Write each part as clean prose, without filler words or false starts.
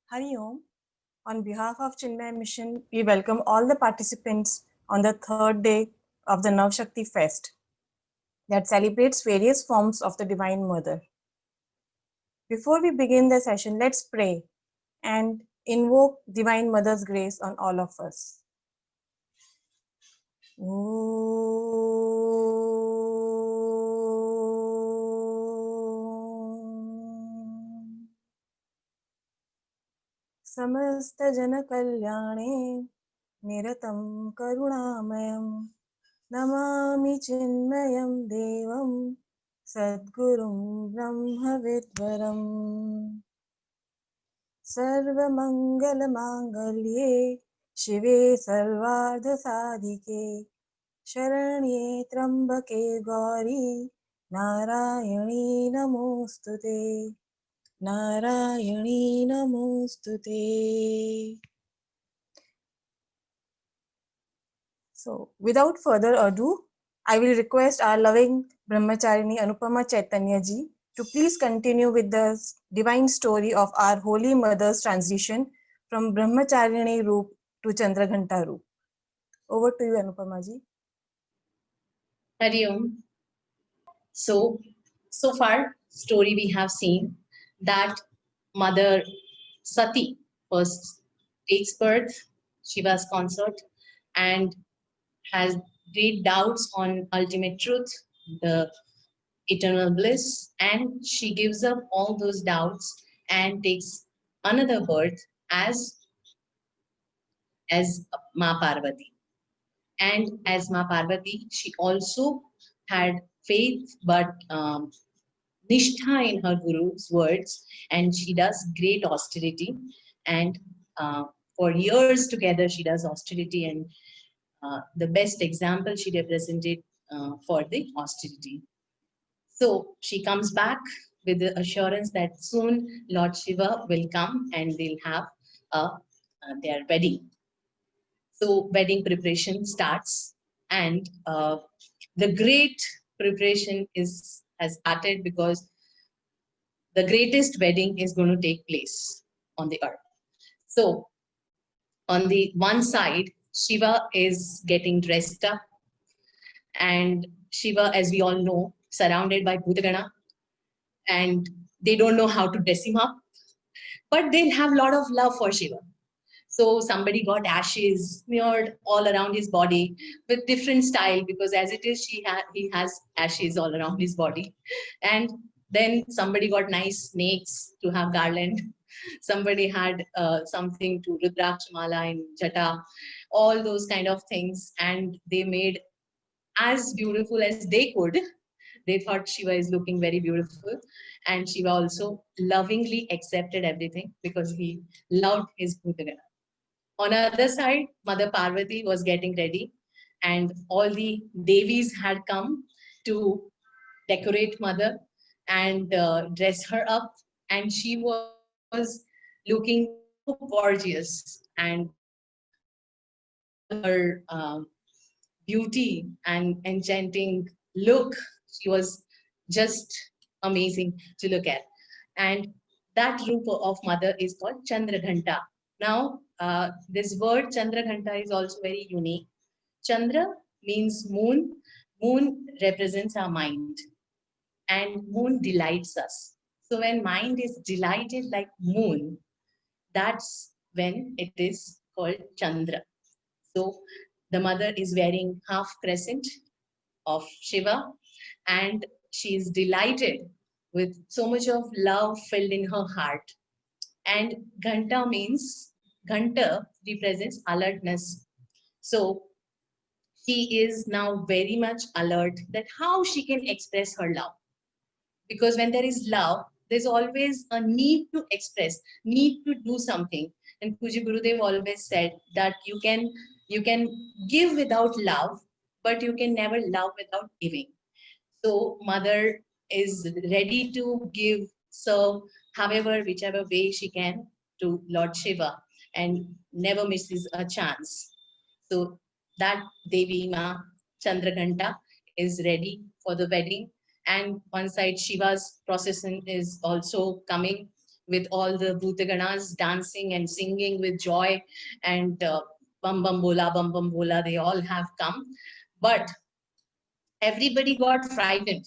Hari Om. On behalf of Chinmaya Mission, we welcome all the participants on the third day of the Navashakti Fest that celebrates various forms of the Divine Mother. Before we begin the session, let's pray and invoke Divine Mother's grace on all of us. समस्त जन कल्याणे निरतं करुणामयं नमामि चिन्मयं देवं सद्गुरुं ब्रह्मविद्वरम् सर्वमङ्गलमाङ्गल्ये शिवे सर्वार्धसाधिके शरण्ये त्र्यम्बके गौरी नारायणी नमोऽस्तुते नारायणी नमोस्तुते. So, without further ado, I will request our loving Brahmacharini Anupama Chaitanya ji to please continue with the divine story of our Holy Mother's transition from Brahmacharini Roop to Chandraghanta Roop. Over to you, Anupama ji. Hari Om. So far, story we have seen that Mother Sati first takes birth, Shiva's consort, and has great doubts on ultimate truth, the eternal bliss, and she gives up all those doubts and takes another birth as Ma Parvati. And as Ma Parvati, she also had faith, but nishtha in her guru's words, and she does great austerity. And for years together, she does austerity, and the best example she represented for the austerity. So she comes back with the assurance that soon Lord Shiva will come and they'll have their wedding. So wedding preparation starts, and the great preparation has started because the greatest wedding is going to take place on the earth. So on the one side, Shiva is getting dressed up, and Shiva, as we all know, surrounded by Bhutagana, and they don't know how to dress him up, but they have a lot of love for Shiva. So somebody got ashes smeared all around his body with different style, because as it is, he has ashes all around his body. And then somebody got nice snakes to have garland. Somebody had something to Rudrakshmala in Jata, all those kind of things. And they made as beautiful as they could. They thought Shiva is looking very beautiful. And Shiva also lovingly accepted everything because he loved his Bhutagana. On the other side, Mother Parvati was getting ready, and all the Devis had come to decorate Mother and dress her up. And she was looking so gorgeous, and all her beauty and enchanting look, she was just amazing to look at. And that group of Mother is called Chandraghanta. Now, this word Chandraghanta is also very unique. Chandra means moon. Moon represents our mind, and moon delights us. So when mind is delighted like moon, that's when it is called Chandra. So the mother is wearing half crescent of Shiva, and she is delighted with so much of love filled in her heart. And Ghanta means, Ghanta represents alertness. So she is now very much alert that how she can express her love. Because when there is love, there's always a need to express, need to do something. And Puji Gurudev always said that you can give without love, but you can never love without giving. So mother is ready to give, serve, however, whichever way she can to Lord Shiva, and never misses a chance. So that Devi Ma Chandraghanta is ready for the wedding. And one side Shiva's procession is also coming with all the Bhutaganas dancing and singing with joy, and bum bum bola, they all have come. But everybody got frightened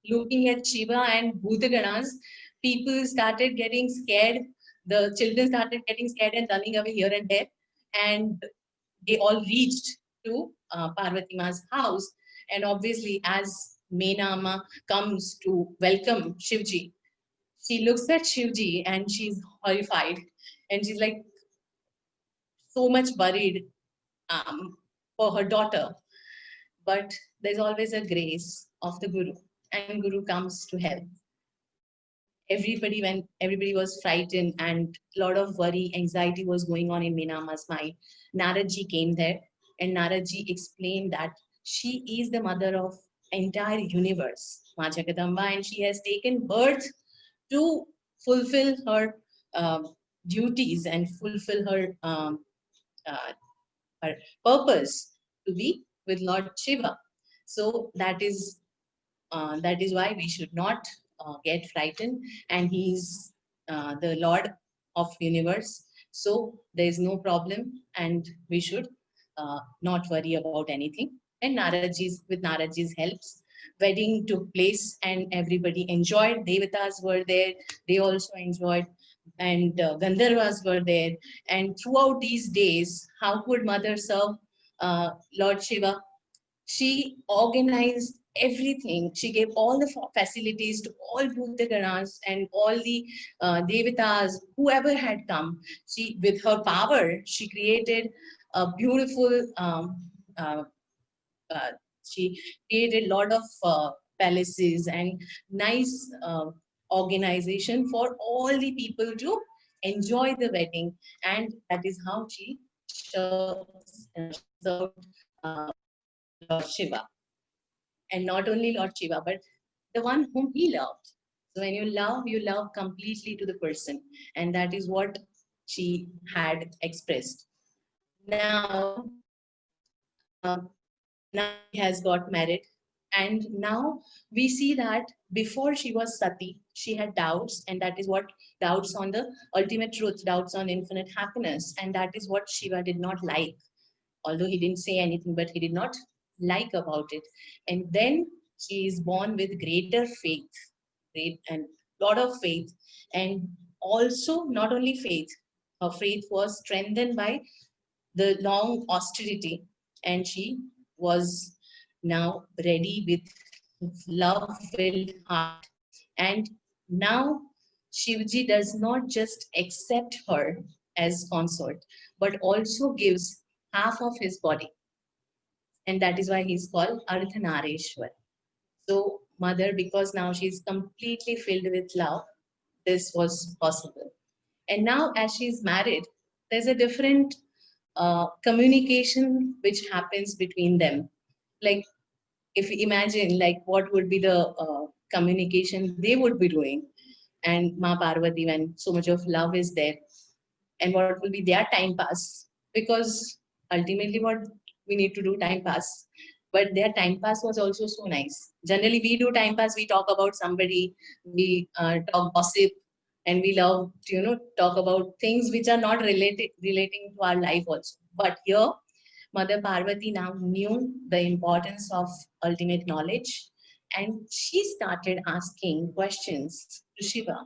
looking at Shiva and Bhutaganas. People started getting scared. The children started getting scared and running away here and there. And they all reached to Parvati Ma's house. And obviously, as Meena Amma comes to welcome Shivji, she looks at Shivji and she's horrified. And she's like so much worried for her daughter. But there's always a grace of the Guru, and Guru comes to help. Everybody, when everybody was frightened and a lot of worry, anxiety was going on in Meenama's mind, Naradji came there, and Naradji explained that she is the mother of entire universe, Ma Jagadamba, and she has taken birth to fulfill her duties and fulfill uh, her purpose to be with Lord Shiva. So that is why we should not get frightened. And He's the Lord of universe. So there is no problem, and we should not worry about anything. And with Naradji's helps, wedding took place, and everybody enjoyed. Devatas were there; they also enjoyed, and Gandharvas were there. And throughout these days, how could Mother serve Lord Shiva? She organized everything. She gave all the facilities to all Bhutaganas and all the Devatas, whoever had come. She, with her power, she created a beautiful. Uh, uh, she created a lot of palaces and nice organization for all the people to enjoy the wedding, and that is how she served Lord Shiva. And not only Lord Shiva, but the one whom he loved. So when you love completely to the person. And that is what she had expressed. Now, now she has got married. And now we see that before she was Sati, she had doubts, and that is what doubts on the ultimate truth, doubts on infinite happiness. And that is what Shiva did not like, although he didn't say anything, but he did not like about it. And then she is born with greater faith, great and lot of faith, and also not only faith, her faith was strengthened by the long austerity, and she was now ready with love-filled heart. And now Shivji does not just accept her as consort, but also gives half of his body. And that is why he's called Ardhanareshwar. So, mother, because now she's completely filled with love, this was possible. And now, as she's married, there's a different communication which happens between them. Like, if you imagine, like, what would be the communication they would be doing, and Ma Parvati, when so much of love is there, and what will be their time pass, because ultimately what we need to do time pass, but their time pass was also so nice. Generally we do time pass, we talk about somebody, we talk gossip, and we love to talk about things which are not relating to our life also. But here Mother Parvati now knew the importance of ultimate knowledge, and she started asking questions to Shiva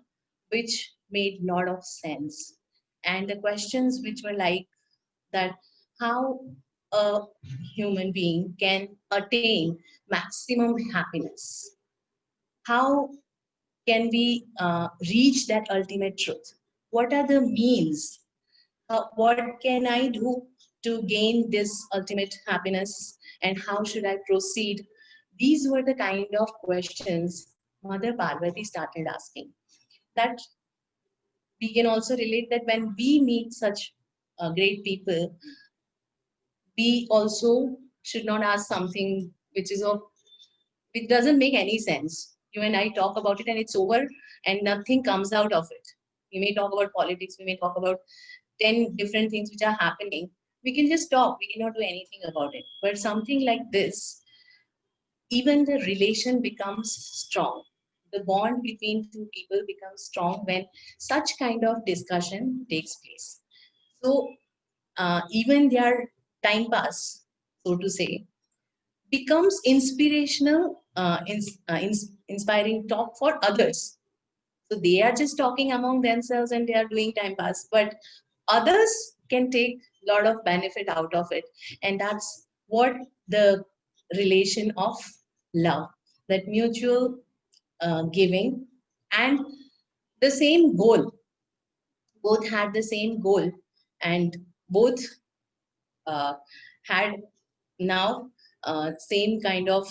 which made lot of sense. And the questions which were like that: how a human being can attain maximum happiness, how can we reach that ultimate truth, what are the means, what can I do to gain this ultimate happiness, and how should I proceed. These were the kind of questions Mother Parvati started asking. That we can also relate that when we meet such great people, we also should not ask something which is of it doesn't make any sense. You and I talk about it and it's over, and nothing comes out of it. We may talk about politics, we may talk about 10 different things which are happening. We can just talk, we cannot do anything about it. But something like this, even the relation becomes strong. The bond between two people becomes strong when such kind of discussion takes place. So even their time pass, so to say, becomes inspirational, inspiring talk for others. So they are just talking among themselves and they are doing time pass, but others can take a lot of benefit out of it. And that's what the relation of love, that mutual giving and the same goal. Both had the same goal and both uh, had now same kind of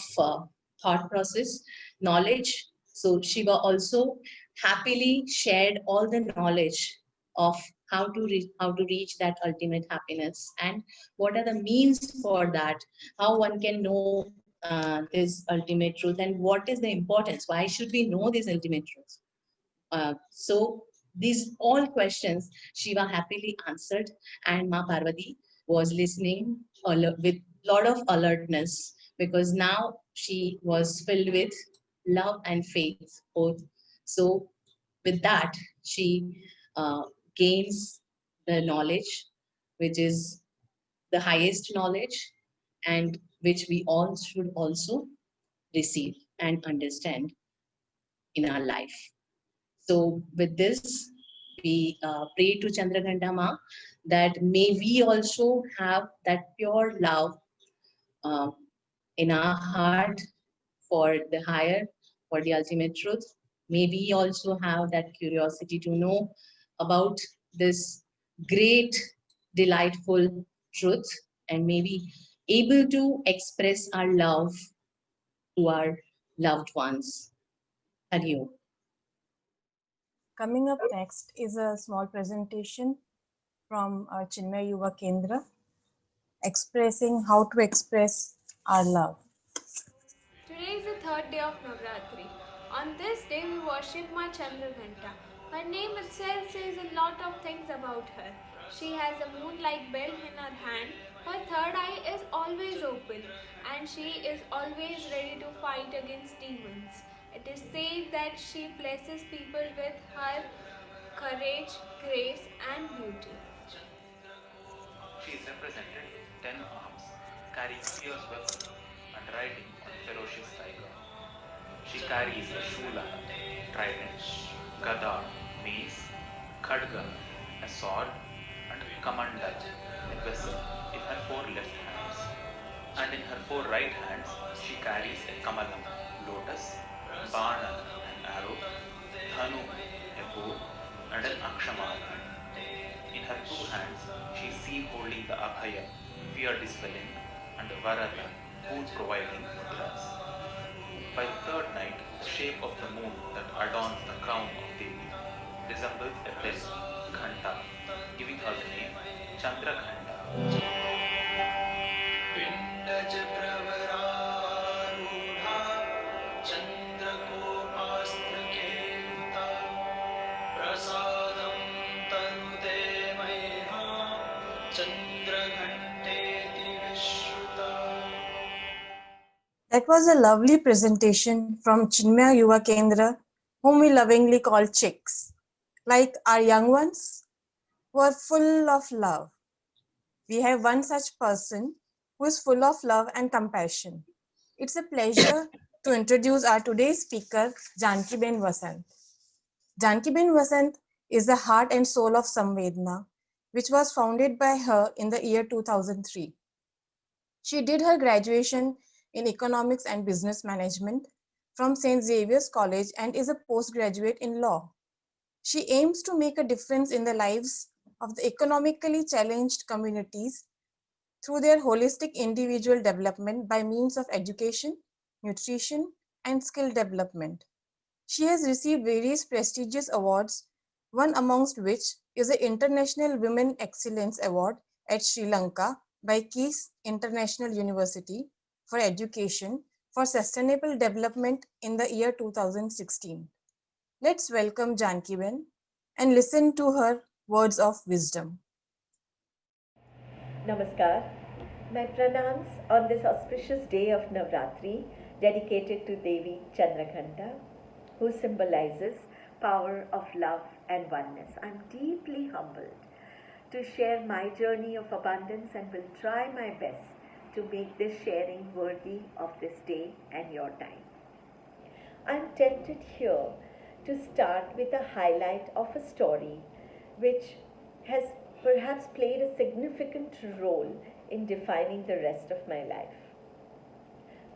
thought process, knowledge. So Shiva also happily shared all the knowledge of how to reach that ultimate happiness and what are the means for that, how one can know this ultimate truth and what is the importance, why should we know this ultimate truth. So these all questions Shiva happily answered, and Ma Parvati was listening with lot of alertness because now she was filled with love and faith both. So with that, she uh, gains the knowledge, which is the highest knowledge, and which we all should also receive and understand in our life. So with this, we pray to Chandraghanta Ma that may we also have that pure love uh, in our heart for the higher, for the ultimate truth. May we also have that curiosity to know about this great, delightful truth, and may we able to express our love to our loved ones. Hari Om. Coming up next is a small presentation from our Chinmaya Yuva Kendra expressing how to express our love. Today is the third day of Navratri. On this day, we worship Ma Chandraghanta. Her name itself says a lot of things about her. She has a moon-like bell in her hand. Her third eye is always open, and she is always ready to fight against demons. It is said that she blesses people with her courage, grace, and beauty. She is represented with 10 arms, carrying fierce weapon and riding on a ferocious tiger. She carries a shula, trident, gada, mace, khadga, a sword, and kamandal, a vessel, in her four left hands. And in her four right hands, she carries a kamalam, lotus, bana, an arrow, dhanu, a bow, and an akshamala. In her two hands, she is seen holding the Abhaya, fear dispelling, and Varada, boon providing mudras. By the third night, the shape of the moon that adorns the crown of Devi resembles a bell, Ghanta, giving her the name Chandraghanta. पिण्डज प्रवरारूढा चन्द्रकोपास्त्रकेयुता प्रसादं तनुते मह्यं चन्द्रघण्टेति विश्रुता. That was a lovely presentation from Chinmaya Yuva Kendra, whom we lovingly call chicks. Like our young ones, who are full of love. We have one such person who is full of love and compassion. It's a pleasure to introduce our today's speaker, Jankiben Vasant. Jankiben Vasant is the heart and soul of Samvedna, which was founded by her in the year 2003. She did her graduation in economics and business management from St. Xavier's College and is a postgraduate in law. She aims to make a difference in the lives of the economically challenged communities through their holistic individual development by means of education, nutrition, and skill development. She has received various prestigious awards, one amongst which is the International Women Excellence Award at Sri Lanka by Keys International University for Education for Sustainable Development in the year 2016. Let's welcome Jankiben and listen to her words of wisdom. Namaskar. My pranams on this auspicious day of Navratri dedicated to Devi Chandraghanta. who symbolizes power of love and oneness. I'm deeply humbled to share my journey of abundance and will try my best to make this sharing worthy of this day and your time. I'm tempted here to start with a highlight of a story which has perhaps played a significant role in defining the rest of my life.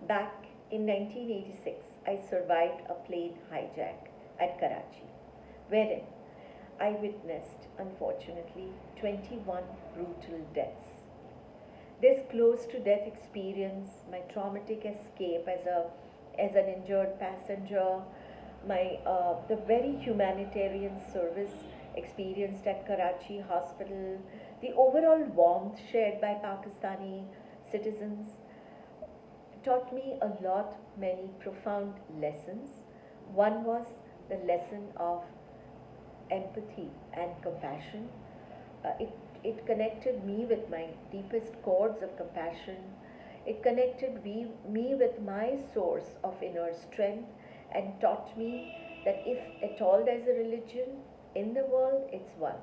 Back in 1986, I survived a plane hijack at Karachi, wherein I witnessed, unfortunately, 21 brutal deaths. This close to death experience, my traumatic escape as an injured passenger, the very humanitarian service experienced at Karachi hospital, the overall warmth shared by Pakistani citizens taught me a lot, many profound lessons. One was the lesson of empathy and compassion. It connected me with my deepest chords of compassion. It connected me with my source of inner strength and taught me that if at all there's a religion in the world, it's one,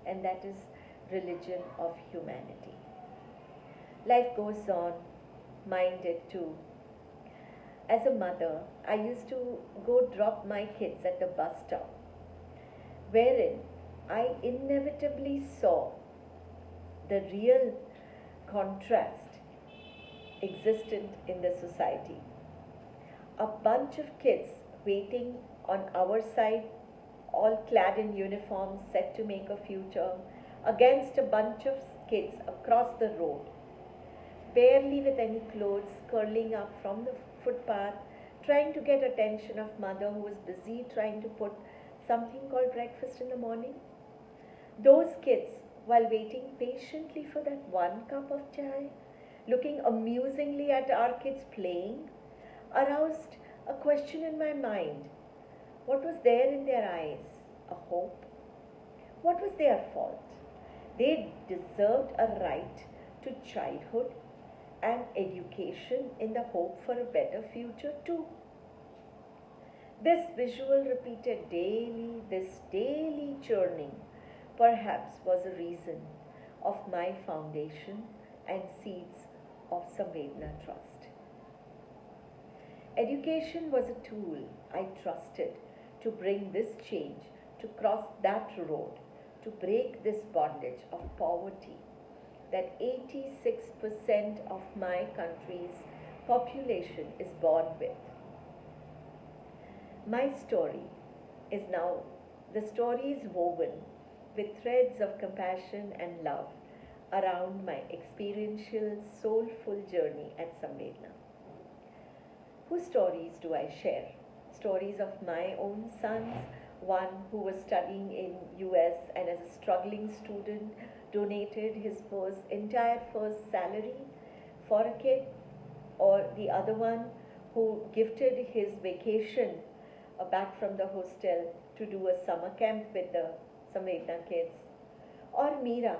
and that is religion of humanity. Life goes on, mine did too. As a mother, I used to go drop my kids at the bus stop, wherein I inevitably saw the real contrast existent in the society. A bunch of kids waiting on our side, all clad in uniforms set to make a future, against a bunch of kids across the road, barely with any clothes, curling up from the footpath, trying to get attention of mother who was busy trying to put something called breakfast in the morning. Those kids, while waiting patiently for that one cup of chai, looking amusingly at our kids playing, aroused a question in my mind. What was there in their eyes? A hope? What was their fault? They deserved a right to childhood and education in the hope for a better future too. This visual repeated daily, this daily churning, perhaps was a reason of my foundation and seeds of Samvedna Trust. Education was a tool I trusted to bring this change, to cross that road, to break this bondage of poverty that 86% of my country's population is born with. My story is now, the story is woven with threads of compassion and love around my experiential, soulful journey at Samvedna. Whose stories do I share? Stories of my own sons, one who was studying in US and as a struggling student donated his entire first salary for a kid, or the other one who gifted his vacation back from the hostel to do a summer camp with the Samvedna kids, or Meera,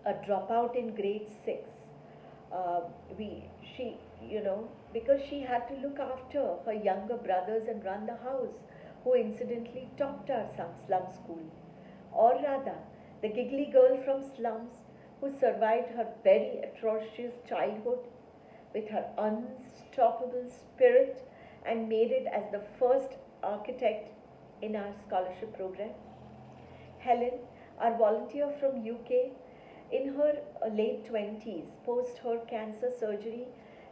a dropout in grade 6. She, because she had to look after her younger brothers and run the house, who incidentally topped our slum school. Or rather, the giggly girl from slums who survived her very atrocious childhood with her unstoppable spirit and made it as the first architect in our scholarship program. Helen, our volunteer from UK, in her late 20s, post her cancer surgery,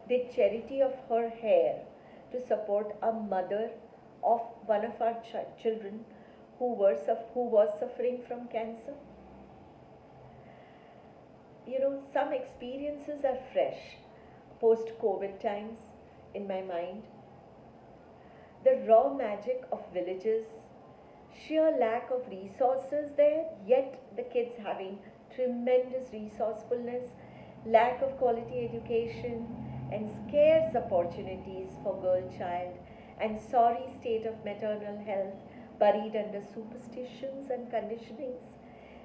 did charity of her hair to support a mother of one of our children who was suffering from cancer. Some experiences are fresh post COVID times in my mind. The raw magic of villages, sheer lack of resources there, yet the kids having tremendous resourcefulness, lack of quality education, and scarce opportunities for girl child, and sorry state of maternal health buried under superstitions and conditionings,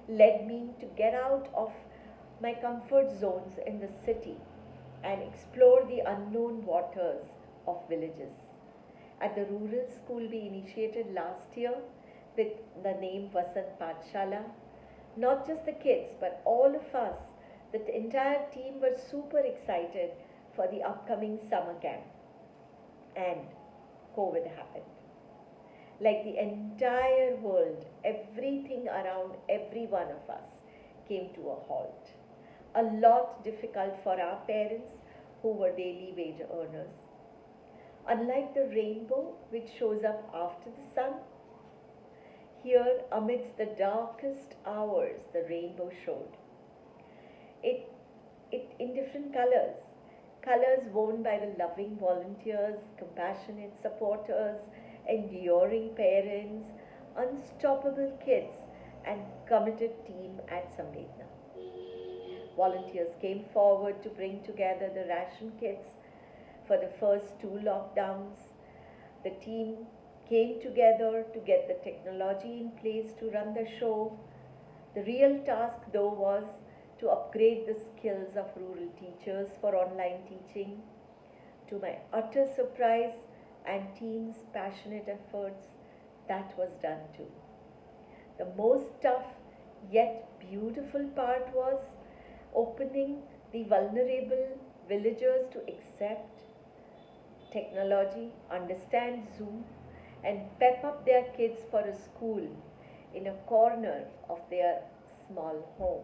led me to get out of my comfort zones in the city and explore the unknown waters of villages. At the rural school we initiated last year with the name Vasant Pathshala, not just the kids but all of us, the entire team were super excited for the upcoming summer camp. And COVID happened. Like the entire world, everything around every one of us came to a halt. A lot difficult for our parents who were daily wage earners. Unlike the rainbow, which shows up after the sun, here amidst the darkest hours, the rainbow showed. It, it in different colors. Colors worn by the loving volunteers, compassionate supporters, enduring parents, unstoppable kids, and committed team at Samvedna. Volunteers came forward to bring together the ration kits for the first two lockdowns. The team came together to get the technology in place to run the show. The real task, though, was to upgrade the skills of rural teachers for online teaching. To my utter surprise and team's passionate efforts, that was done too. The most tough yet beautiful part was opening the vulnerable villagers to accept technology, understand Zoom, and pep up their kids for a school in a corner of their small home.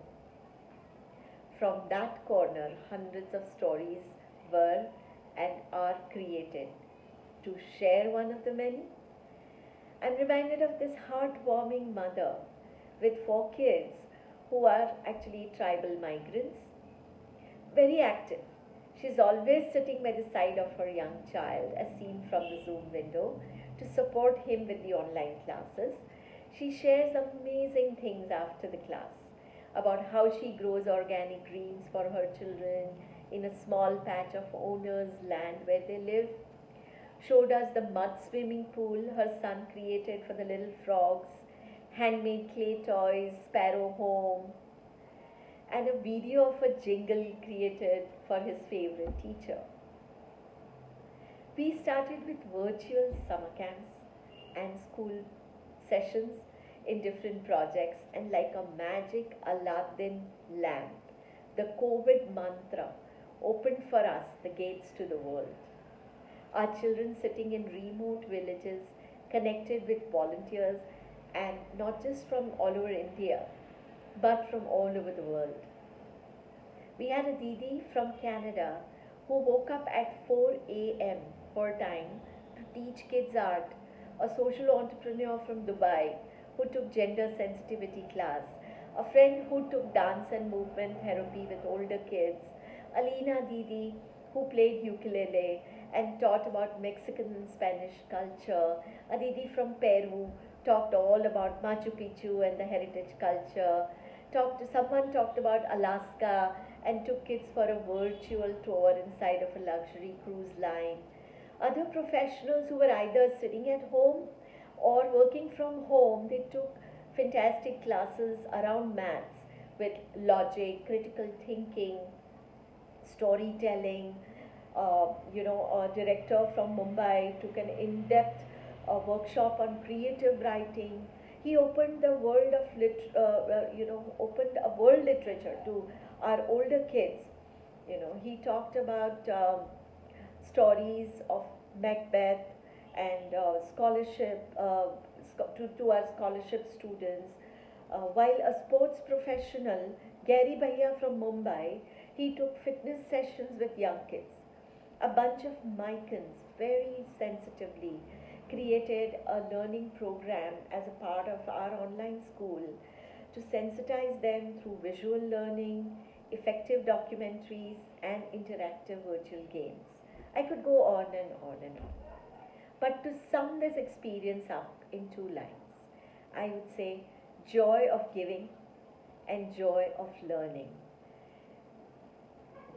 From that corner, hundreds of stories were and are created. To share one of the many, I'm reminded of this heartwarming mother with four kids who are actually tribal migrants, very active. She's always sitting by the side of her young child, as seen from the Zoom window, to support him with the online classes. She shares amazing things after the class about how she grows organic greens for her children in a small patch of owner's land where they live. Showed us the mud swimming pool her son created for the little frogs, handmade clay toys, sparrow home, and a video of a jingle created for his favorite teacher. We started with virtual summer camps and school sessions in different projects, and like a magic Aladdin lamp, the COVID mantra opened for us the gates to the world. Our children sitting in remote villages connected with volunteers, and not just from all over India but from all over the world. We had a Didi from Canada who woke up at 4 a.m. her time to teach kids art, a social entrepreneur from Dubai who took gender sensitivity class, a friend who took dance and movement therapy with older kids, Alina Didi who played ukulele and taught about Mexican and Spanish culture, a Didi from Peru talked all about Machu Picchu and the heritage culture, someone talked about Alaska and took kids for a virtual tour inside of a luxury cruise line. Other professionals who were either sitting at home or working from home, they took fantastic classes around maths with logic, critical thinking, storytelling. A director from Mumbai took an in-depth workshop on creative writing. He opened the world of opened a world literature to our older kids. He talked about stories of Macbeth and scholarship to our scholarship students. While a sports professional, Gary Bhaiya from Mumbai, he took fitness sessions with young kids. A bunch of Micans very sensitively created a learning program as a part of our online school to sensitize them through visual learning, effective documentaries, and interactive virtual games. I could go on and on and on. But to sum this experience up in two lines, I would say joy of giving and joy of learning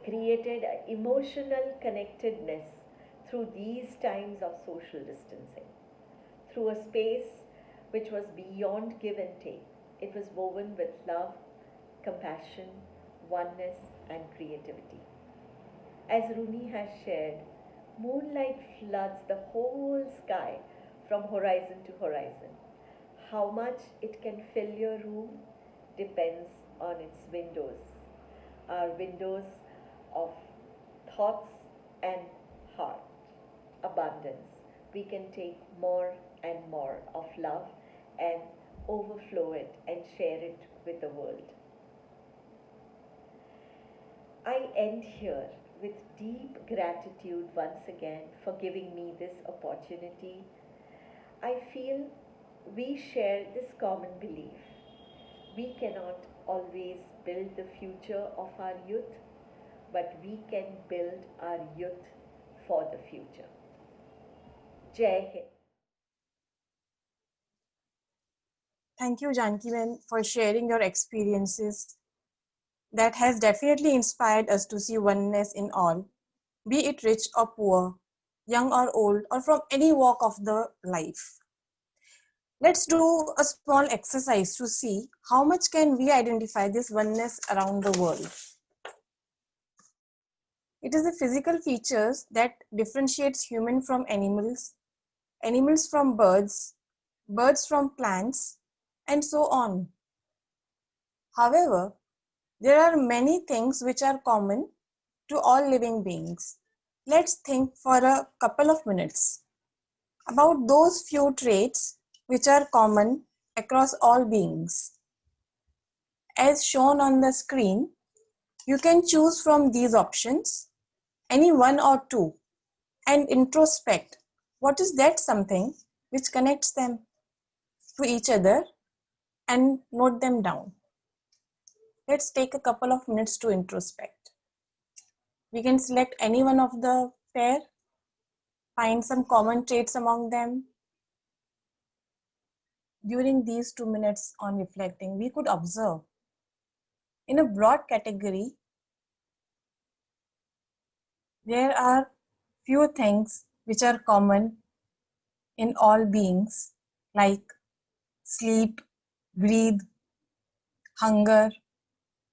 created emotional connectedness through these times of social distancing, through a space which was beyond give and take. It was woven with love, compassion, oneness, and creativity. As Runi has shared, Moonlight floods the whole sky from horizon to horizon. How much it can fill your room depends on its windows. Our windows of thoughts and heart, abundance. We can take more and more of love and overflow it and share it with the world. I end here with deep gratitude once again for giving me this opportunity. I feel we share this common belief. We cannot always build the future of our youth, but we can build our youth for the future. Jai Hind. Thank you, Janki ma'am, for sharing your experiences. That has definitely inspired us to see oneness in all, be it rich or poor, young or old, or from any walk of the life. Let's do a small exercise to see how much can we identify this oneness around the world. It is the physical features that differentiates human from animals, animals from birds, birds from plants, and so on. However, there are many things which are common to all living beings. Let's think for a couple of minutes about those few traits which are common across all beings. As shown on the screen, you can choose from these options, any one or two, and introspect what is that something which connects them to each other and note them down. Let's take a couple of minutes to introspect. We can select any one of the pair, find some common traits among them. During these 2 minutes on reflecting, we could observe in a broad category, there are few things which are common in all beings, like sleep, breathe, hunger,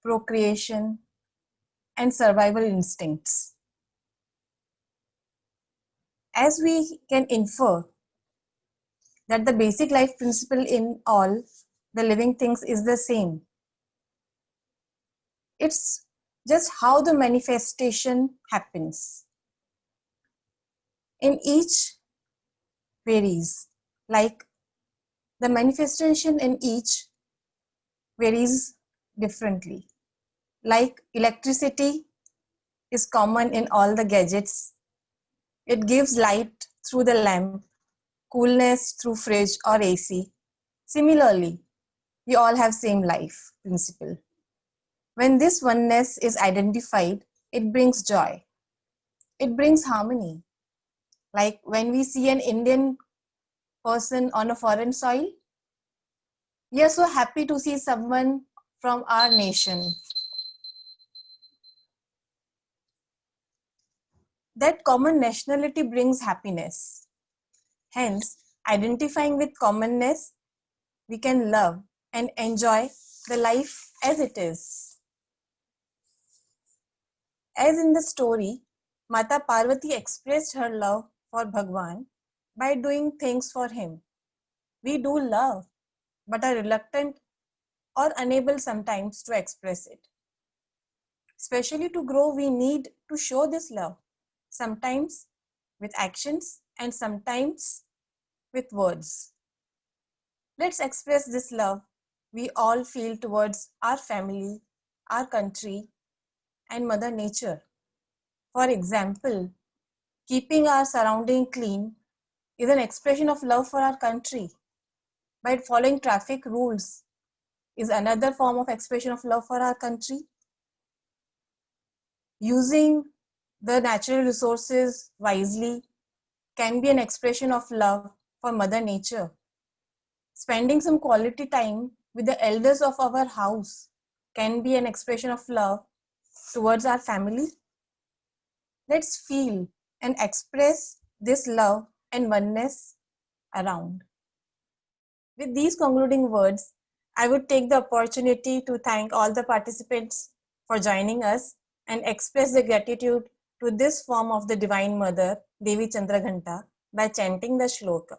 procreation, and survival instincts. As we can infer that the basic life principle in all the living things is the same. It's just how the manifestation happens. In each varies, like the manifestation in each varies differently. Like electricity is common in all the gadgets. It gives light through the lamp, coolness through fridge or AC. Similarly, we all have same life principle. When this oneness is identified, it brings joy. It brings harmony. Like when we see an Indian person on a foreign soil, we are so happy to see someone from our nation. That common nationality brings happiness. Hence, identifying with commonness, we can love and enjoy the life as it is. As in the story, Mata Parvati expressed her love for Bhagwan by doing things for him. We do love, but are reluctant or unable sometimes to express it. Especially to grow, we need to show this love, sometimes with actions and sometimes with words. Let's express this love we all feel towards our family, our country, and Mother Nature. For example, keeping our surrounding clean is an expression of love for our country. By following traffic rules is another form of expression of love for our country. Using the natural resources wisely can be an expression of love for Mother Nature. Spending some quality time with the elders of our house can be an expression of love towards our family. Let's feel and express this love and oneness around. With these concluding words, I would take the opportunity to thank all the participants for joining us and express the gratitude to this form of the Divine Mother, Devi Chandraghanta, by chanting the shloka.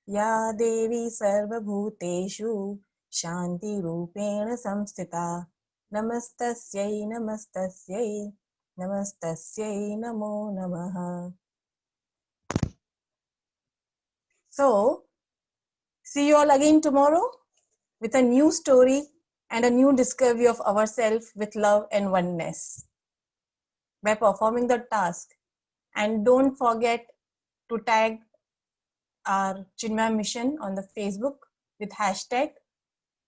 Ya Devi Sarvabhuteshu Shanti Rupena Samstita Namastasyai Namastasyai Namastasyai Namo Namaha. So, see you all again tomorrow with a new story and a new discovery of ourselves with love and oneness by performing the task. And don't forget to tag our Chinmaya mission on the Facebook with hashtag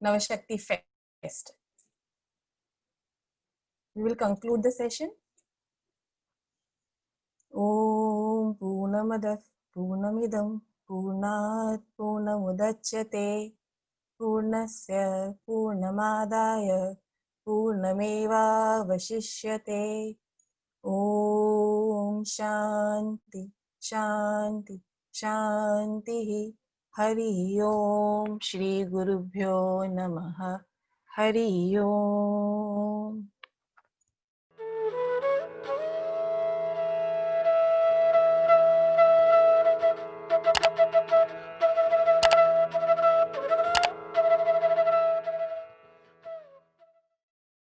Navashakti Fest. We will conclude the session. Om Purnamadav Purnamidam Purnat Purnamudachyate Purnasya Purnamadaya Purnameva Vashishyate. Om Shanti Shanti Shanti. Hari Om Shri Gurubhyo Namaha. Hari Om.